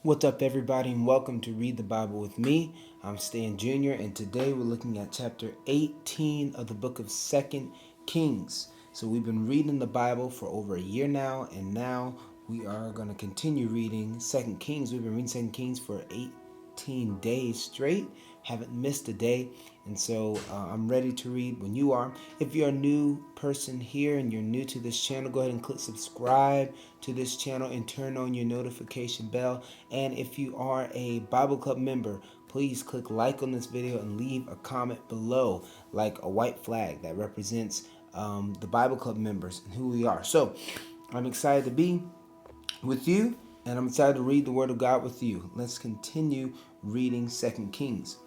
What's up, everybody, and welcome to Read the Bible with me. I'm Stan Jr., and today we're looking at chapter 18 of the book of 2 Kings. So we've been reading the Bible for over a year now, and now we are going to continue reading 2 Kings. We've been reading 2 Kings for 18 days straight. Haven't missed a day, and so I'm ready to read when you are. If you're a new person here and you're new to this channel, go ahead and click subscribe to this channel and turn on your notification bell. And if you are a Bible Club member, please click like on this video and leave a comment below, like a white flag that represents the Bible Club members and who we are. So I'm excited to be with you, and I'm excited to read the Word of God with you. Let's continue reading 2 Kings.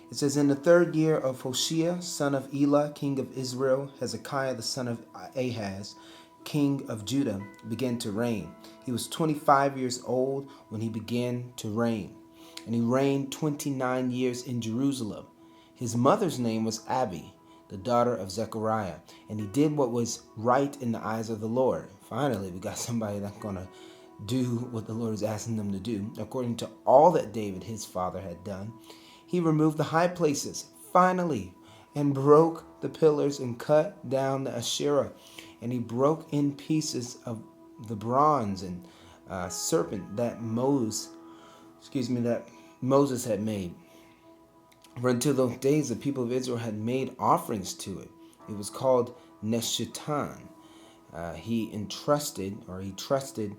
It says, in the third year of Hoshea, son of Elah, king of Israel, Hezekiah, the son of Ahaz, king of Judah, began to reign. He was 25 years old when he began to reign, and he reigned 29 years in Jerusalem. His mother's name was Abi, the daughter of Zechariah, and he did what was right in the eyes of the Lord. Finally, we got somebody that's going to do what the Lord is asking them to do, according to all that David, his father, had done. He removed the high places, finally, and broke the pillars and cut down the Asherah. And he broke in pieces of the bronze and serpent that Moses had made. For until those days, the people of Israel had made offerings to it. It was called Neshitan. He trusted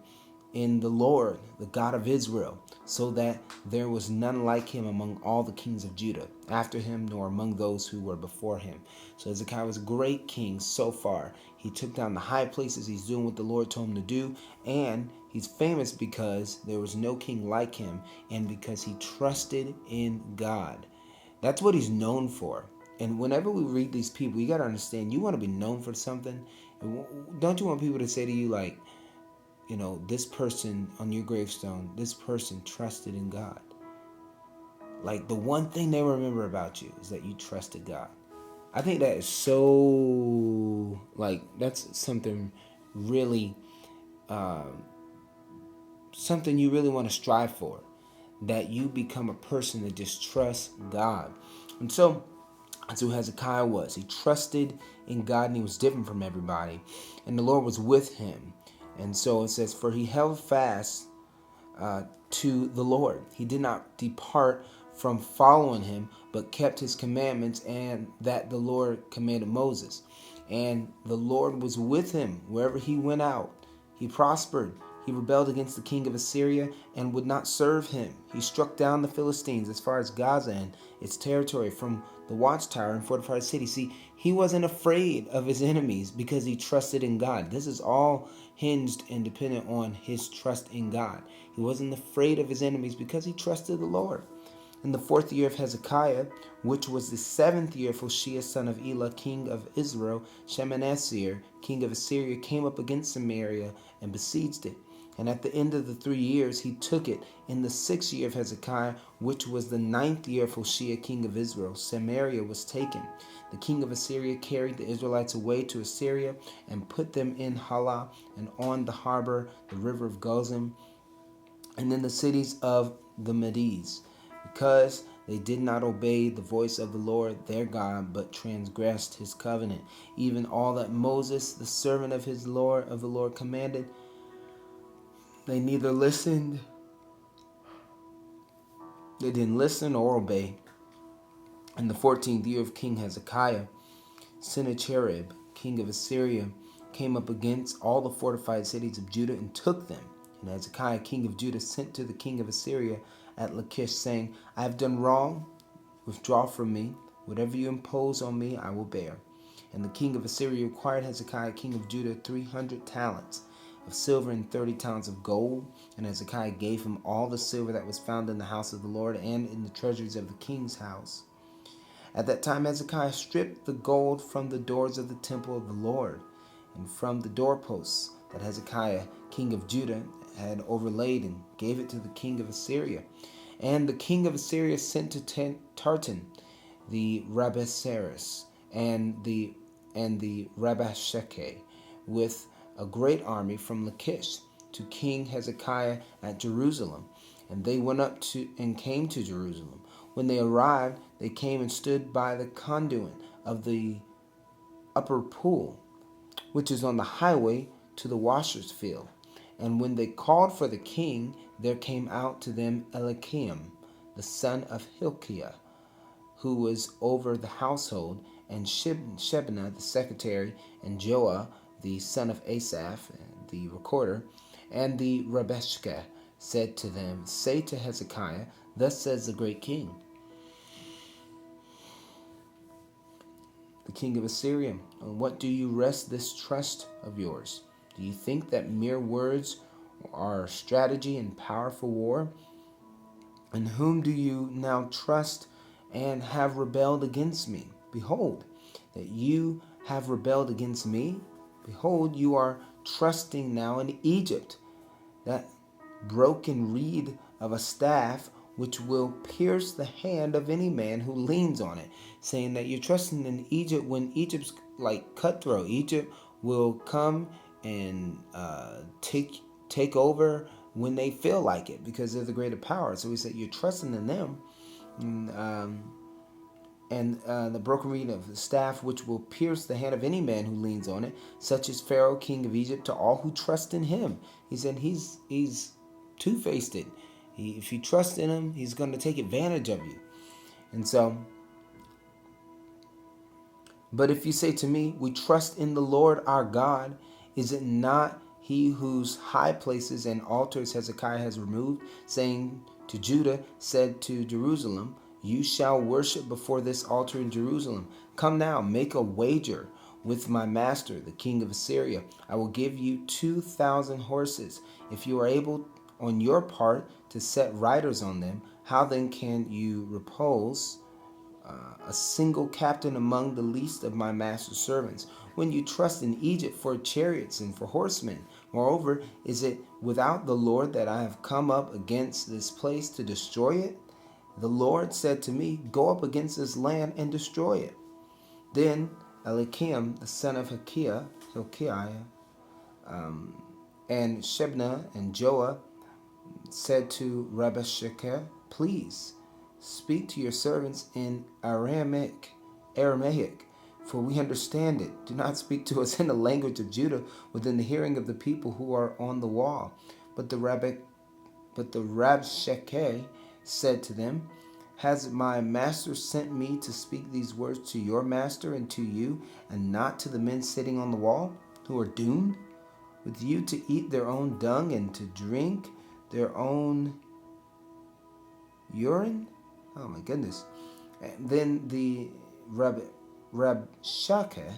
in the Lord, the God of Israel, so that there was none like him among all the kings of Judah after him, nor among those who were before him. So Hezekiah was a great king so far. He took down the high places. He's doing what the Lord told him to do, and he's famous because there was no king like him, and because he trusted in God. That's what he's known for. And whenever we read these people, you got to understand, you want to be known for something. Don't you want people to say to you, like, you know, this person on your gravestone, this person trusted in God. Like, the one thing they remember about you is that you trusted God. I think that is so, like, that's something really, something you really want to strive for. That you become a person that just trusts God. And so, that's who Hezekiah was. He trusted in God, and he was different from everybody. And the Lord was with him. And so it says, for he held fast to the Lord. He did not depart from following him, but kept his commandments and that the Lord commanded Moses. And the Lord was with him wherever he went out. He prospered. He rebelled against the king of Assyria and would not serve him. He struck down the Philistines as far as Gaza and its territory from the watchtower and fortified city. See, he wasn't afraid of his enemies because he trusted in God. This is all hinged and dependent on his trust in God. He wasn't afraid of his enemies because he trusted the Lord. In the 4th year of Hezekiah, which was the 7th year of Hoshea, son of Elah, king of Israel, Shalmaneser, king of Assyria, came up against Samaria and besieged it. And at the end of the 3 years, he took it. In the 6th year of Hezekiah, which was the 9th year of Hoshea, king of Israel, Samaria was taken. The king of Assyria carried the Israelites away to Assyria and put them in Halah and on the harbor, the river of Gozan, and in the cities of the Medes, because they did not obey the voice of the Lord their God, but transgressed his covenant, even all that Moses, the servant of the Lord, commanded. They neither listened, they didn't listen or obey. In the 14th year of King Hezekiah, Sennacherib, king of Assyria, came up against all the fortified cities of Judah and took them. And Hezekiah, king of Judah, sent to the king of Assyria at Lachish, saying, I have done wrong, withdraw from me. Whatever you impose on me, I will bear. And the king of Assyria required Hezekiah, king of Judah, 300 talents of silver and 30 talents of gold. And Hezekiah gave him all the silver that was found in the house of the Lord and in the treasuries of the king's house. At that time Hezekiah stripped the gold from the doors of the temple of the Lord and from the doorposts that Hezekiah, king of Judah, had overlaid, and gave it to the king of Assyria. And the king of Assyria sent to Tartan the Rabsaris and the Rabashakeh with a great army from Lachish to King Hezekiah at Jerusalem. And they went up to and came to Jerusalem. When they arrived, they came and stood by the conduit of the upper pool, which is on the highway to the washer's field. And when they called for the king, there came out to them Eliakim, the son of Hilkiah, who was over the household, and Shebna, the secretary, and Joah, the son of Asaph, the recorder, and the Rebeshkah, said to them, Say to Hezekiah, Thus says the great king, the king of Assyria, on what do you rest this trust of yours? Do you think that mere words are strategy and powerful war? In whom do you now trust and have rebelled against me? Behold, that you have rebelled against me. Behold, you are trusting now in Egypt, that broken reed of a staff which will pierce the hand of any man who leans on it. Saying that you're trusting in Egypt when Egypt's like cutthroat. Egypt will come and take over when they feel like it, because they're the greater power. So he said you're trusting in them. And the broken reed of the staff which will pierce the hand of any man who leans on it, such as Pharaoh, king of Egypt, to all who trust in him. He said he's two-faced. If you trust in him, he's going to take advantage of you. And so, but if you say to me, we trust in the Lord our God, is it not he whose high places and altars Hezekiah has removed, saying to Judah, said to Jerusalem, you shall worship before this altar in Jerusalem. Come now, make a wager with my master, the king of Assyria. I will give you 2,000 horses. If you are able on your part to set riders on them, how then can you repulse a single captain among the least of my master's servants, when you trust in Egypt for chariots and for horsemen? Moreover, is it without the Lord that I have come up against this place to destroy it? The Lord said to me, Go up against this land and destroy it. Then Eliakim, the son of Hilkiah, and Shebna and Joah said to Rebeshkah, Please speak to your servants in Aramaic, for we understand it. Do not speak to us in the language of Judah, within the hearing of the people who are on the wall. But the Rabshakeh said to them, Has my master sent me to speak these words to your master and to you, and not to the men sitting on the wall, who are doomed, with you to eat their own dung and to drink their own urine? Oh my goodness. And then the Rabshakeh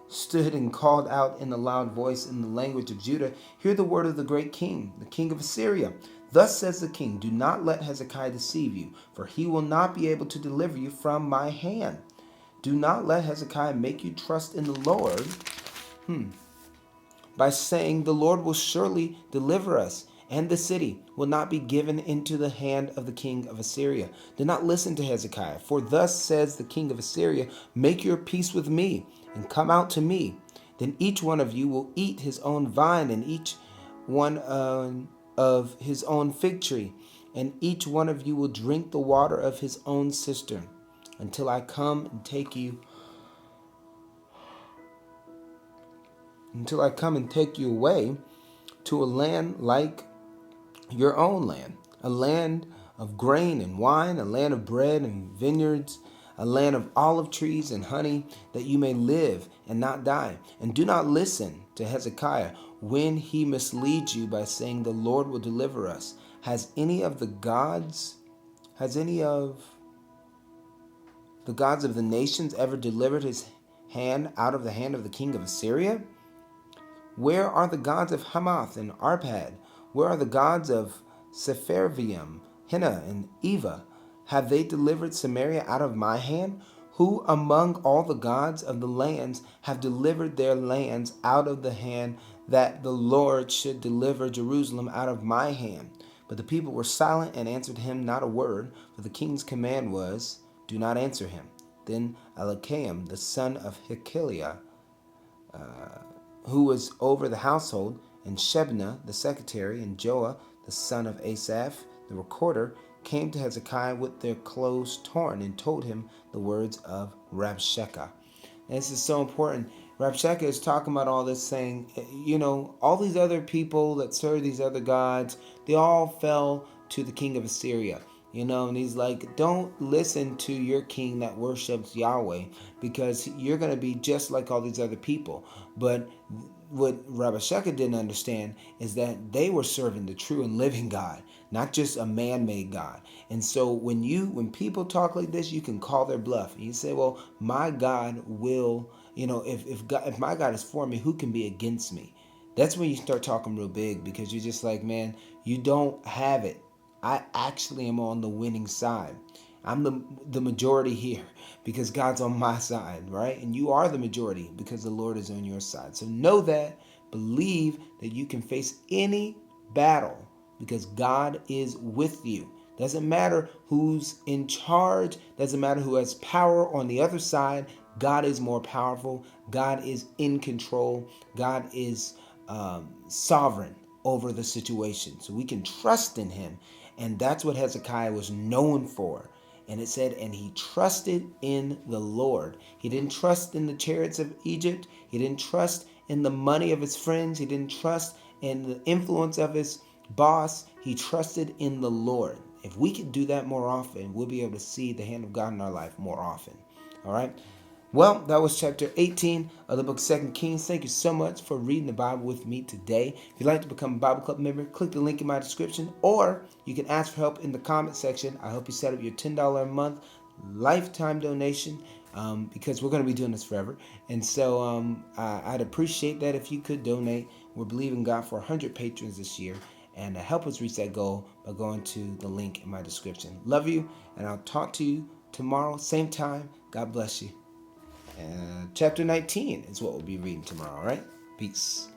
stood and called out in a loud voice in the language of Judah, Hear the word of the great king, the king of Assyria. Thus says the king, Do not let Hezekiah deceive you, for he will not be able to deliver you from my hand. Do not let Hezekiah make you trust in the Lord, by saying, The Lord will surely deliver us, and the city will not be given into the hand of the king of Assyria. Do not listen to Hezekiah, for thus says the king of Assyria, Make your peace with me, and come out to me. Then each one of you will eat his own vine, and each one of his own fig tree, and each one of you will drink the water of his own cistern, until I come and take you away to a land like your own land, a land of grain and wine, a land of bread and vineyards, a land of olive trees and honey, that you may live and not die. And do not listen to Hezekiah when he misleads you by saying, The Lord will deliver us. Has any of the gods of the nations ever delivered his hand out of the hand of the king of Assyria? Where are the gods of Hamath and Arpad? Where are the gods of Sepharvaim, Hena, and Eva? Have they delivered Samaria out of my hand? Who among all the gods of the lands have delivered their lands out of the hand, that the Lord should deliver Jerusalem out of my hand? But the people were silent and answered him not a word, for the king's command was, Do not answer him. Then Eliakim, the son of Hilkiah, who was over the household, and Shebna, the secretary, and Joah, the son of Asaph, the recorder, came to Hezekiah with their clothes torn and told him the words of Rabshakeh. And this is so important. Rabshakeh is talking about all this, saying, all these other people that serve these other gods, they all fell to the king of Assyria. And he's like, don't listen to your king that worships Yahweh, because you're going to be just like all these other people. But what Rabshakeh didn't understand is that they were serving the true and living God, not just a man-made God. And so when people talk like this, you can call their bluff. You say, well, my God will, if my God is for me, who can be against me? That's when you start talking real big, because you're just like, man, you don't have it. I actually am on the winning side. I'm the majority here because God's on my side, right? And you are the majority because the Lord is on your side. So know that, believe that you can face any battle because God is with you. Doesn't matter who's in charge, doesn't matter who has power on the other side. God is more powerful. God is in control. God is sovereign over the situation. So we can trust in him. And that's what Hezekiah was known for. And it said, and he trusted in the Lord. He didn't trust in the chariots of Egypt. He didn't trust in the money of his friends. He didn't trust in the influence of his boss. He trusted in the Lord. If we could do that more often, we'll be able to see the hand of God in our life more often. All right? Well, that was chapter 18 of the book of 2 Kings. Thank you so much for reading the Bible with me today. If you'd like to become a Bible Club member, click the link in my description, or you can ask for help in the comment section. I hope you set up your $10 a month lifetime donation, because we're going to be doing this forever. And so I'd appreciate that if you could donate. We're believing God for 100 patrons this year, and help us reach that goal by going to the link in my description. Love you, and I'll talk to you tomorrow, same time. God bless you. Chapter 19 is what we'll be reading tomorrow, all right? Peace.